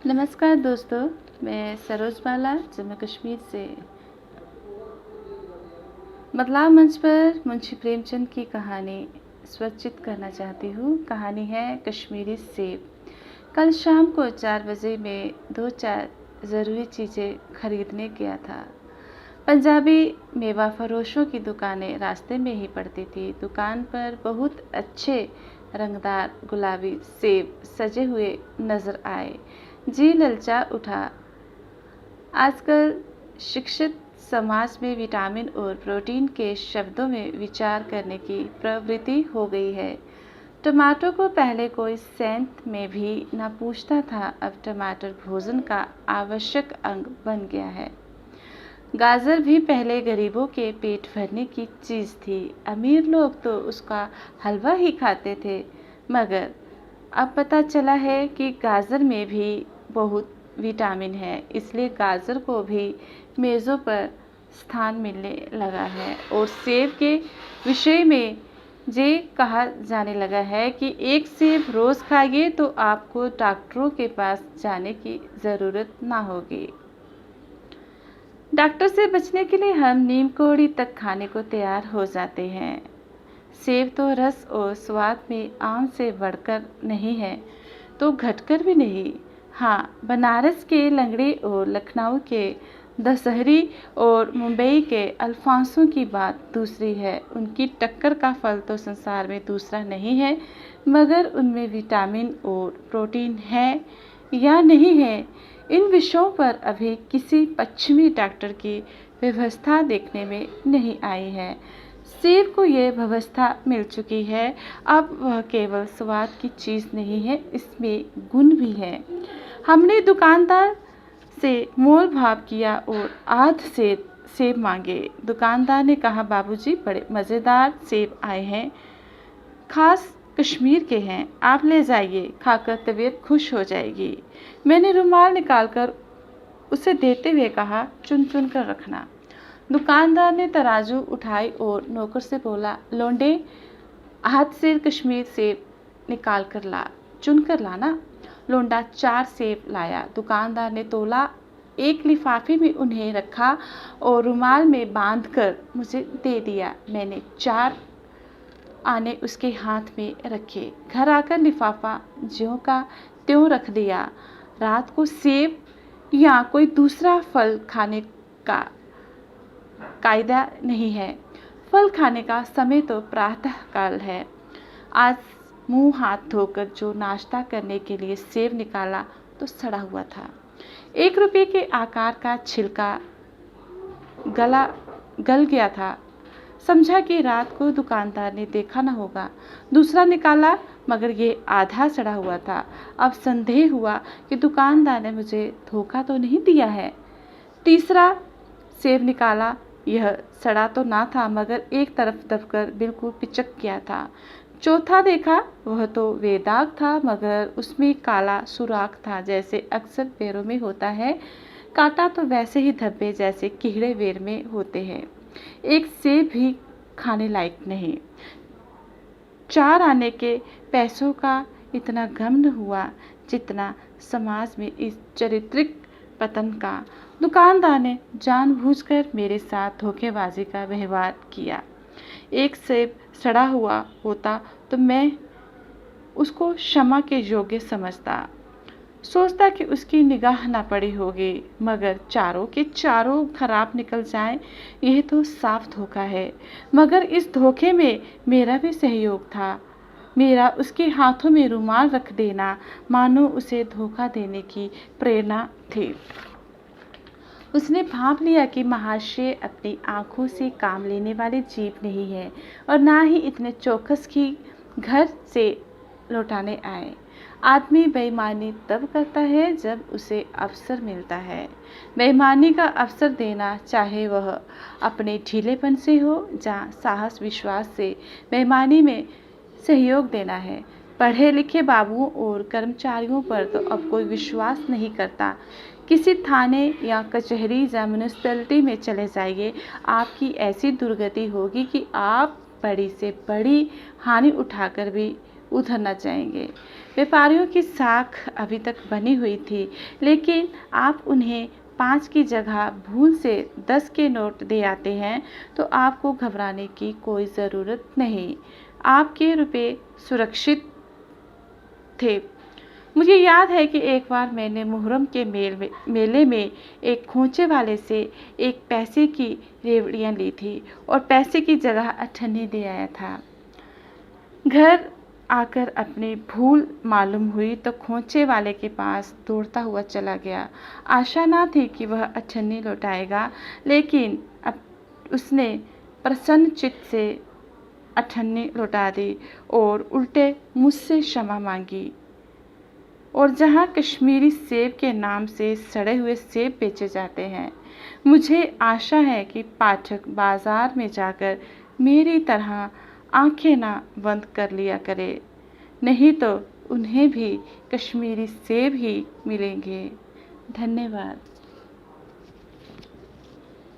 नमस्कार दोस्तों, मैं सरोज बाला जम्मू कश्मीर से। बदलाव मंच पर मुंशी प्रेमचंद की कहानी स्वचित करना चाहती हूँ। कहानी है कश्मीरी सेब। कल शाम को 4 बजे मैं 2-4 ज़रूरी चीज़ें खरीदने गया था। पंजाबी मेवा फरोशों की दुकानें रास्ते में ही पड़ती थी। दुकान पर बहुत अच्छे रंगदार गुलाबी सेब सजे हुए नजर आए। जी ललचा उठा। आजकल शिक्षित समाज में विटामिन और प्रोटीन के शब्दों में विचार करने की प्रवृत्ति हो गई है। टमाटर को पहले कोई सेंध में भी न पूछता था, अब टमाटर भोजन का आवश्यक अंग बन गया है। गाजर भी पहले गरीबों के पेट भरने की चीज़ थी। अमीर लोग तो उसका हलवा ही खाते थे, मगर अब पता चला है कि गाजर में भी बहुत विटामिन है, इसलिए गाजर को भी मेज़ों पर स्थान मिलने लगा है। और सेब के विषय में ये कहा जाने लगा है कि एक सेब रोज़ खाइए तो आपको डॉक्टरों के पास जाने की ज़रूरत ना होगी। डॉक्टर से बचने के लिए हम नीम कोड़ी तक खाने को तैयार हो जाते हैं। सेब तो रस और स्वाद में आम से बढ़कर नहीं है, तो घटकर भी नहीं। हाँ, बनारस के लंगड़े और लखनऊ के दशहरी और मुंबई के अल्फांसों की बात दूसरी है। उनकी टक्कर का फल तो संसार में दूसरा नहीं है, मगर उनमें विटामिन और प्रोटीन है या नहीं है, इन विषयों पर अभी किसी पश्चिमी डॉक्टर की व्यवस्था देखने में नहीं आई है। सेब को यह व्यवस्था मिल चुकी है। अब वह केवल स्वाद की चीज़ नहीं है, इसमें गुण भी है। हमने दुकानदार से मोल भाव किया और आध से सेब मांगे। दुकानदार ने कहा, बाबूजी बड़े मज़ेदार सेब आए हैं, खास कश्मीर के हैं, आप ले जाइए, खाकर तबीयत खुश हो जाएगी। मैंने रुमाल निकालकर उसे देते हुए कहा, चुन चुन कर रखना। दुकानदार ने तराजू उठाई और नौकर से बोला, लौंडे हाथ से कश्मीर सेब निकाल कर ला, चुन कर लाना। लौंडा 4 सेब लाया। दुकानदार ने तोला, एक लिफाफे में उन्हें रखा और रुमाल में बांधकर मुझे दे दिया। मैंने 4 आने उसके हाथ में रखे। घर आकर लिफाफा ज्यों का त्यों रख दिया। रात को सेब या कोई दूसरा फल खाने का कायदा नहीं है। फल खाने का समय तो प्रातः काल है। आज मुंह हाथ धोकर जो नाश्ता करने के लिए सेब निकाला तो सड़ा हुआ था। 1 रुपये के आकार का छिलका गल गया था। समझा कि रात को दुकानदार ने देखा न होगा। दूसरा निकाला, मगर ये आधा सड़ा हुआ था। अब संदेह हुआ कि दुकानदार ने मुझे धोखा तो नहीं दिया है। तीसरा सेब निकाला, यह सड़ा तो ना था, मगर एक तरफ दबकर बिल्कुल पिचक गया था। चौथा देखा, वह तो बेदाग था, मगर उसमें काला सुराख था, जैसे अक्सर पैरों में होता है। काटा तो वैसे ही धब्बे जैसे कीड़े बेर में होते हैं। एक सेब भी खाने लायक नहीं। 4 आने के पैसों का इतना गम न हुआ जितना समाज में इस चारित्रिक पतन का। दुकानदार ने जानबूझकर मेरे साथ धोखेबाजी का व्यवहार किया। एक सेब सड़ा हुआ होता तो मैं उसको क्षमा के योग्य समझता, सोचता कि उसकी निगाह ना पड़ी होगी, मगर चारों के चारों खराब निकल जाएं, यह तो साफ धोखा है। मगर इस धोखे में मेरा भी सहयोग था। मेरा उसके हाथों में रुमाल रख देना मानो उसे धोखा देने की प्रेरणा थी। उसने भांप लिया कि महाशय अपनी आंखों से काम लेने वाले जीव नहीं है और ना ही इतने चौकस की घर से लौटाने आए। आदमी बेईमानी तब करता है जब उसे अवसर मिलता है। बेईमानी का अवसर देना, चाहे वह अपने ढीलेपन से हो या साहस विश्वास से, बेईमानी में सहयोग देना है। पढ़े लिखे बाबुओं और कर्मचारियों पर तो अब कोई विश्वास नहीं करता। किसी थाने या कचहरी या म्यूनिसिपैलिटी में चले जाइए, आपकी ऐसी दुर्गति होगी कि आप बड़ी से बड़ी हानि उठाकर भी उधर न जाएंगे। व्यापारियों की साख अभी तक बनी हुई थी, लेकिन आप उन्हें 5 की जगह भूल से 10 के नोट दे आते हैं तो आपको घबराने की कोई ज़रूरत नहीं। आपके रुपए सुरक्षित थे। मुझे याद है कि एक बार मैंने मुहर्रम के मेले में एक खोंचे वाले से एक पैसे की रेवड़ियाँ ली थी और पैसे की जगह अठन्नी दे आया था। घर आकर अपनी भूल मालूम हुई तो खोंचे वाले के पास दौड़ता हुआ चला गया। आशा ना थी कि वह अठन्नी लौटाएगा, लेकिन अब उसने प्रसन्न चित्त से अठन्नी लौटा दी और उल्टे मुझसे क्षमा मांगी। और जहाँ कश्मीरी सेब के नाम से सड़े हुए सेब बेचे जाते हैं, मुझे आशा है कि पाठक बाजार में जाकर मेरी तरह आंखें ना बंद कर लिया करे, नहीं तो उन्हें भी कश्मीरी सेब ही मिलेंगे। धन्यवाद।